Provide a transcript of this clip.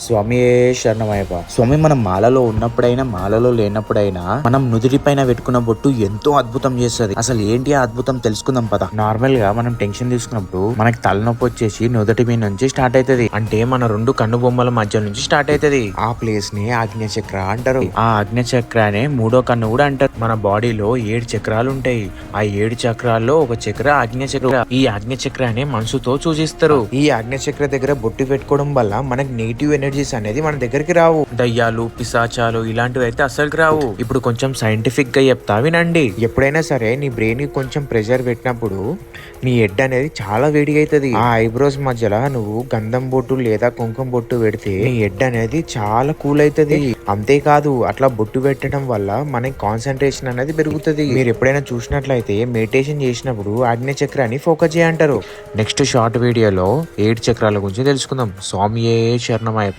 స్వామియే శరణమయ్యప్ప. స్వామి మనం మాలలో ఉన్నప్పుడైనా మాలలో లేనప్పుడైనా మనం నుదుటి పైన పెట్టుకున్న బొట్టు ఎంతో అద్భుతం చేస్తుంది. అసలు ఏంటి ఆ అద్భుతం తెలుసుకుందాం పద. నార్మల్ గా మనం టెన్షన్ తీసుకున్నప్పుడు మనకి తలనొప్పి వచ్చేసి నుదుటి మీద నుంచి స్టార్ట్ అవుతుంది. అంటే మన రెండు కన్ను బొమ్మల మధ్య నుంచి స్టార్ట్ అవుతుంది. ఆ ప్లేస్ ని ఆజ్ఞ చక్ర అంటారు. ఆ ఆజ్ఞ చక్రానే మూడో కన్ను కూడా అంటారు. మన బాడీలో 7 చక్రాలు ఉంటాయి. ఆ 7 చక్రాల్లో ఒక చక్ర ఆజ్ఞ చక్ర. ఈ ఆజ్ఞ చక్రాన్ని మనసుతో సూచిస్తారు. ఈ ఆజ్ఞ చక్ర దగ్గర బొట్టు పెట్టుకోవడం వల్ల మనకి నెగిటివ్ ఎనర్జీస్ అనేది మన దగ్గరికి రావు. దయ్యాలు, పిశాచాలు ఇలాంటివి అయితే అసలుకి రావు. ఇప్పుడు కొంచెం సైంటిఫిక్ గా చెప్తా వినండి. ఎప్పుడైనా సరే నీ బ్రెయిన్ కి కొంచెం ప్రెషర్ పెట్టినప్పుడు నీ హెడ్ అనేది చాలా వేడిగా అవుతుంది. ఆ ఐబ్రోస్ మధ్యలో నువ్వు గంధం బొట్టు లేదా కుంకుమ బొట్టు పెడితే నీ హెడ్ అనేది చాలా కూల్ అవుతుంది. అంతేకాదు అట్లా బొట్టు పెట్టడం వల్ల మనకి కాన్సన్ట్రేషన్ అనేది పెరుగుతుంది. మీరు ఎప్పుడైనా చూసినట్లయితే మెడిటేషన్ చేసినప్పుడు ఆజ్ఞ చక్రాన్ని ఫోకస్ చేయంటారు. నెక్స్ట్ షార్ట్ వీడియోలో 7 చక్రాల గురించి తెలుసుకుందాం. స్వామియే శరణమయ్యప్ప.